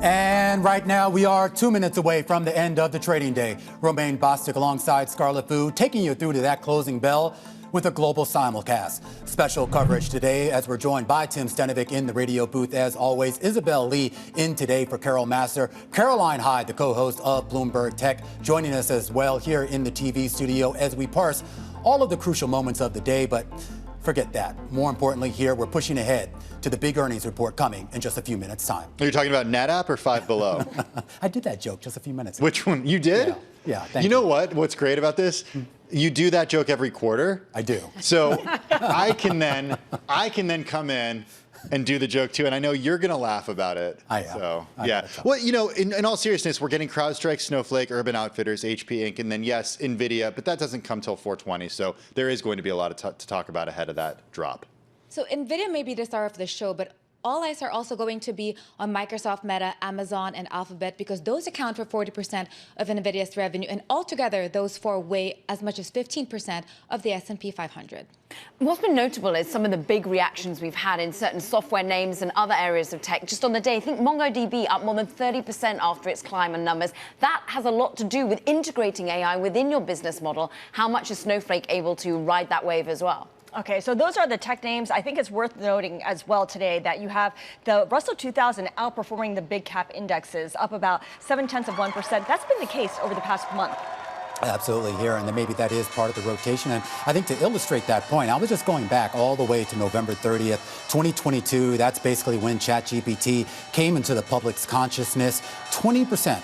And right now, we are 2 minutes away from the end of the trading day. Romaine Bostick alongside Scarlet Fu, taking you through to that closing bell with a global simulcast. Special coverage today as we're joined by Tim Stenovec in the radio booth. As always, Isabel Lee in today for Carol Massar. Caroline Hyde, the co-host of Bloomberg Tech, joining us as well here in the TV studio as we parse all of the crucial moments of the day. But forget that. More importantly here, we're pushing ahead to the big earnings report coming in just a few minutes' time. Are you talking about NetApp or Five Below? I did that joke just a few minutes ago. Which one? You did? Yeah, thank you. You know what? What's great about this? You do that joke every quarter. I do. So I can then come in and do the joke too, and I know you're going to laugh about it. I am. So, yeah. Well, you know, in all seriousness, we're getting CrowdStrike, Snowflake, Urban Outfitters, HP Inc., and then, yes, Nvidia, but that doesn't come till 420, so there is going to be a lot to talk about ahead of that drop. So Nvidia may be the star of the show, but all eyes are also going to be on Microsoft, Meta, Amazon, and Alphabet because those account for 40% of Nvidia's revenue, and altogether, those four weigh as much as 15% of the S&P 500. What's been notable is some of the big reactions we've had in certain software names and other areas of tech. Just on the day, I think MongoDB up more than 30% after its climb in numbers. That has a lot to do with integrating AI within your business model. How much is Snowflake able to ride that wave as well? Okay, so those are the tech names. I think it's worth noting as well today that you have the Russell 2000 outperforming the big cap indexes, up about 0.7%. That's been the case over the past month. Absolutely here, and then maybe that is part of the rotation. And I think to illustrate that point, I was just going back all the way to November 30th, 2022. That's basically when ChatGPT came into the public's consciousness. 20%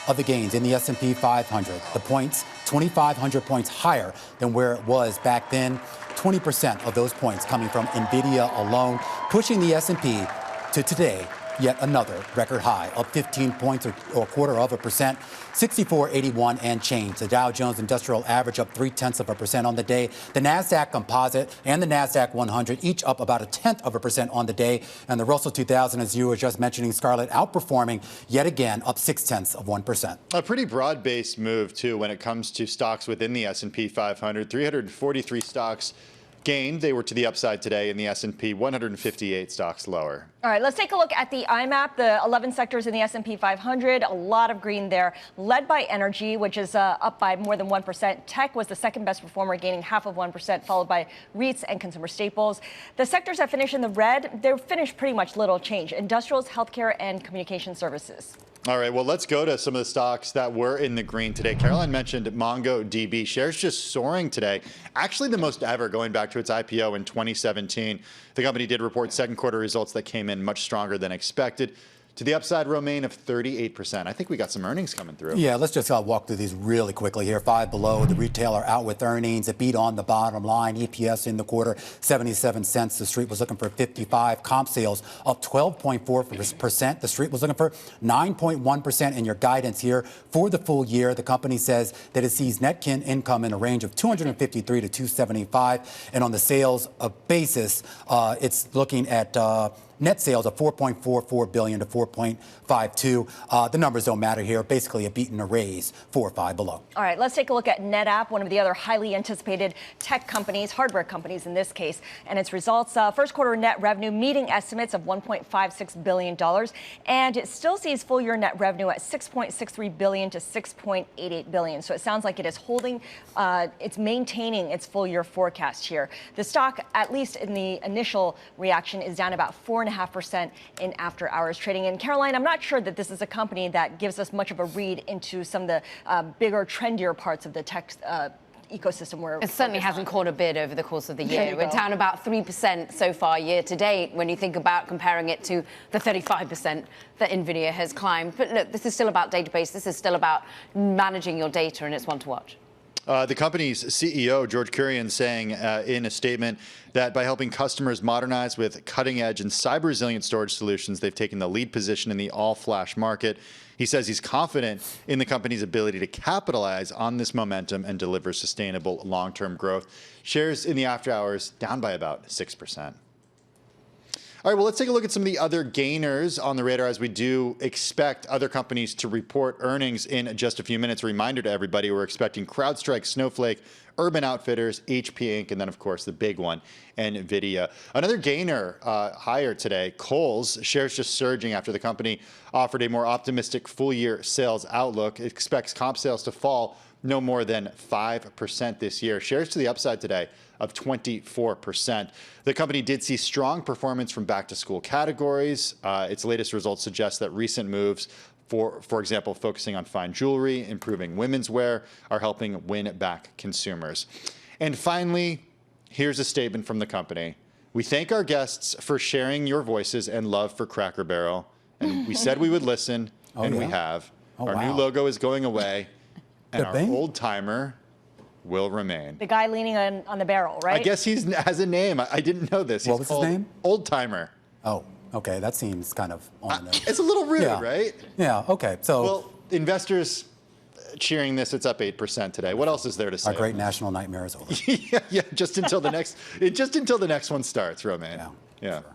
of the gains in the S&P 500, the points, 2,500 points higher than where it was back then. 20% of those points coming from Nvidia alone, pushing the S&P to today, yet another record high, up 15 points or 0.25%, 6481 and change. The Dow Jones Industrial Average up 0.3% on the day. The Nasdaq Composite and the Nasdaq 100 each up about 0.1% on the day. And the Russell 2000, as you were just mentioning, Scarlett, outperforming yet again, up 0.6%. A pretty broad-based move too when it comes to stocks within the S&P 500. 343 stocks gained. They were to the upside today in the S&P, 158 stocks lower. All right, let's take a look at the IMAP, the 11 sectors in the S&P 500. A lot of green there, led by energy, which is up by more than 1%. Tech was the second best performer, gaining 0.5%, followed by REITs and consumer staples. The sectors that finish in the red, they're finished pretty much little change. Industrials, healthcare, and communication services. All right, well, let's go to some of the stocks that were in the green today. Caroline mentioned MongoDB. Shares just soaring today, actually the most ever going back to its IPO in 2017. The company did report second quarter results that came in much stronger than expected. To the upside, Romaine, of 38%. I think we got some earnings coming through. Yeah, let's just walk through these really quickly here. Five Below, the retailer out with earnings. It beat on the bottom line. EPS in the quarter, 77 cents. The street was looking for 55. Comp sales up 12.4%. The street was looking for 9.1%. In your guidance here for the full year, the company says that it sees net income in a range of 253 to 275. And on the sales basis, it's looking at net sales of $4.44 billion to $4.52. The numbers don't matter here. Basically, a beat and a raise for Five Below. All right, let's take a look at NetApp, one of the other highly anticipated tech companies, hardware companies in this case, and its results. First quarter net revenue meeting estimates of $1.56 billion, and it still sees full year net revenue at $6.63 billion to $6.88 billion. So it sounds like it is holding, it's maintaining its full year forecast here. The stock, at least in the initial reaction, is down about 4.5% in after hours trading. And Caroline, I'm not sure that this is a company that gives us much of a read into some of the bigger, trendier parts of the tech ecosystem. Where it certainly hasn't caught a bid over the course of the year. We're down about 3% so far year to date when you think about comparing it to the 35% that Nvidia has climbed. But look, this is still about database. This is still about managing your data, and it's one to watch. The company's CEO, George Kurian, saying in a statement that by helping customers modernize with cutting-edge and cyber-resilient storage solutions, they've taken the lead position in the all-flash market. He says he's confident in the company's ability to capitalize on this momentum and deliver sustainable long-term growth. Shares in the after hours down by about 6%. All right, well, let's take a look at some of the other gainers on the radar as we do expect other companies to report earnings in just a few minutes. A reminder to everybody, we're expecting CrowdStrike, Snowflake, Urban Outfitters, HP Inc., and then, of course, the big one, Nvidia. Another gainer higher today, Kohl's, shares just surging after the company offered a more optimistic full-year sales outlook. It expects comp sales to fall no more than 5% this year. Shares to the upside today of 24%. The company did see strong performance from back-to-school categories. Its latest results suggest that recent moves, for example, focusing on fine jewelry, improving women's wear, are helping win back consumers. And finally, here's a statement from the company. We thank our guests for sharing your voices and love for Cracker Barrel. And we said we would listen, we have. Our new logo is going away, and our old timer will remain. The guy leaning on the barrel, right? I guess he has a name. I didn't know this. What was his name? Old Timer. Oh, okay. That seems kind of on the nose. It's a little rude, right? Yeah, okay. So, well, investors cheering this, it's up 8% today. What else is there to say? Our great national nightmare is over. yeah, just until the next one starts, Romaine. Yeah. Sure.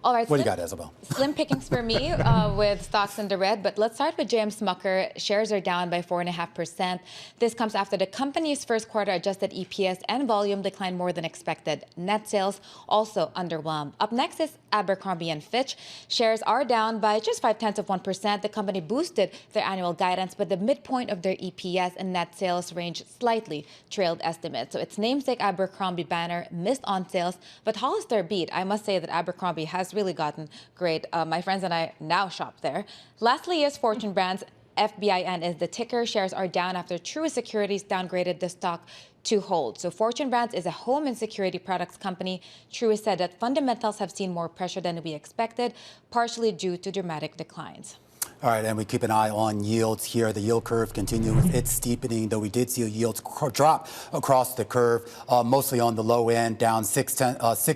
All right. What do you got, Isabel? Slim pickings for me with stocks in the red, but let's start with JM Smucker. Shares are down by 4.5%. This comes after the company's first quarter adjusted EPS and volume declined more than expected. Net sales also underwhelmed. Up next is Abercrombie & Fitch. Shares are down by just 0.5%. The company boosted their annual guidance, but the midpoint of their EPS and net sales range slightly trailed estimates. So its namesake Abercrombie banner missed on sales, but Hollister beat. I must say that Abercrombie has really gotten great. My friends and I now shop there. Lastly is Fortune Brands. FBIN is the ticker. Shares are down after Truist Securities downgraded the stock to hold. So Fortune Brands is a home and security products company. Truist said that fundamentals have seen more pressure than we expected, partially due to dramatic declines. All right, and we keep an eye on yields here. The yield curve continues its steepening, though we did see yields drop across the curve, mostly on the low end, down 6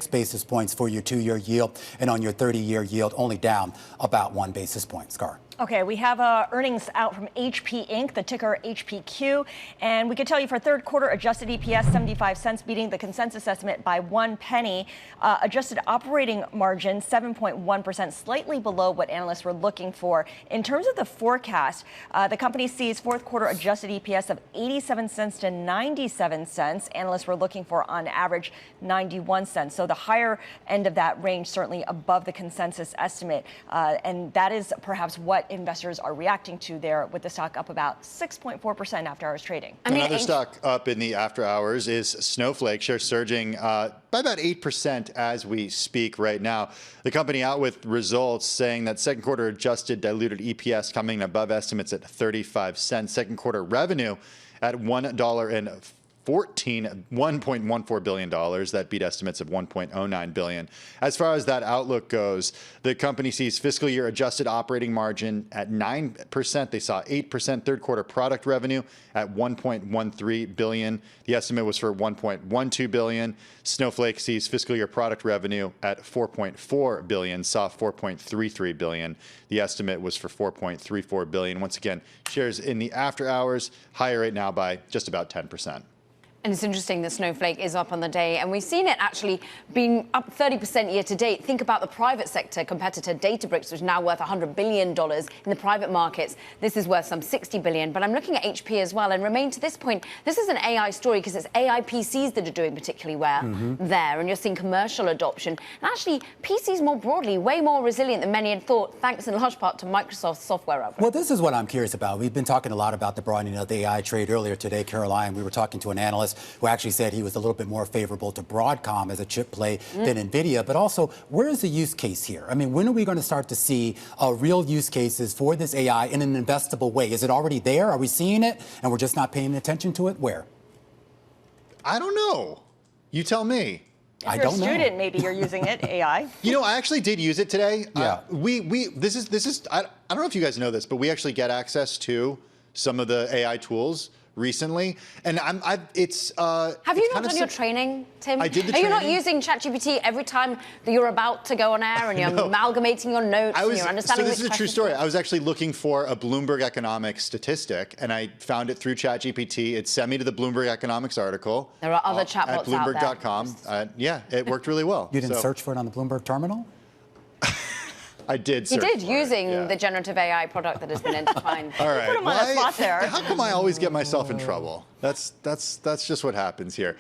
basis points for your 2-year yield, and on your 30-year yield, only down about 1 basis point. Scar. Okay, we have earnings out from HP Inc., the ticker HPQ, and we can tell you for third quarter adjusted EPS 75 cents, beating the consensus estimate by 1 penny. Adjusted operating margin 7.1%, slightly below what analysts were looking for. In terms of the forecast, the company sees fourth quarter adjusted EPS of 87 cents to 97 cents. Analysts were looking for, on average, 91 cents. So the higher end of that range, certainly above the consensus estimate, and that is perhaps what investors are reacting to there, with the stock up about 6.4% after hours trading. Another stock up in the after hours is Snowflake. Shares surging by about 8% as we speak right now. The company out with results saying that second quarter adjusted diluted EPS coming above estimates at 35 cents. Second quarter revenue at $1.14 billion. That beat estimates of $1.09 billion. As far as that outlook goes, the company sees fiscal year adjusted operating margin at 9%. They saw 8% third quarter product revenue at $1.13 billion. The estimate was for $1.12 billion. Snowflake sees fiscal year product revenue at $4.4 billion, saw $4.33 billion. The estimate was for $4.34 billion. Once again, shares in the after hours higher right now by just about 10%. And it's interesting that Snowflake is up on the day, and we've seen it actually being up 30% year to date. Think about the private sector competitor Databricks, which is now worth $100 billion in the private markets. This is worth some $60 billion. But I'm looking at HP as well, and Romaine, to this point, this is an AI story because it's AI PCs that are doing particularly well there, and you're seeing commercial adoption. And actually, PCs more broadly, way more resilient than many had thought, thanks in large part to Microsoft's software upgrade. Well, this is what I'm curious about. We've been talking a lot about the broadening of the AI trade. Earlier today, Caroline, we were talking to an analyst who actually said he was a little bit more favorable to Broadcom as a chip play than Nvidia. But also, where is the use case here? I mean, when are we going to start to see real use cases for this AI in an investable way? Is it already there? Are we seeing it and we're just not paying attention to it? Where? I don't know. You tell me. If you're a student, maybe you're using it, AI. You know, I actually did use it today. Yeah. This is I don't know if you guys know this, but we actually get access to some of the AI tools recently, and have you not done your training, Tim? I did the training. Are you not using ChatGPT every time that you're about to go on air and you're amalgamating your notes and you're understanding? So this is a true story. I was actually looking for a Bloomberg economics statistic, and I found it through ChatGPT. It sent me to the Bloomberg economics article. There are other chatbots at Bloomberg.com. Yeah, it worked really well. You didn't search for it on the Bloomberg terminal? I did. He did, for using it, the generative AI product that has been defined. All right. Put him on the spot there. How come I always get myself in trouble? That's just what happens here.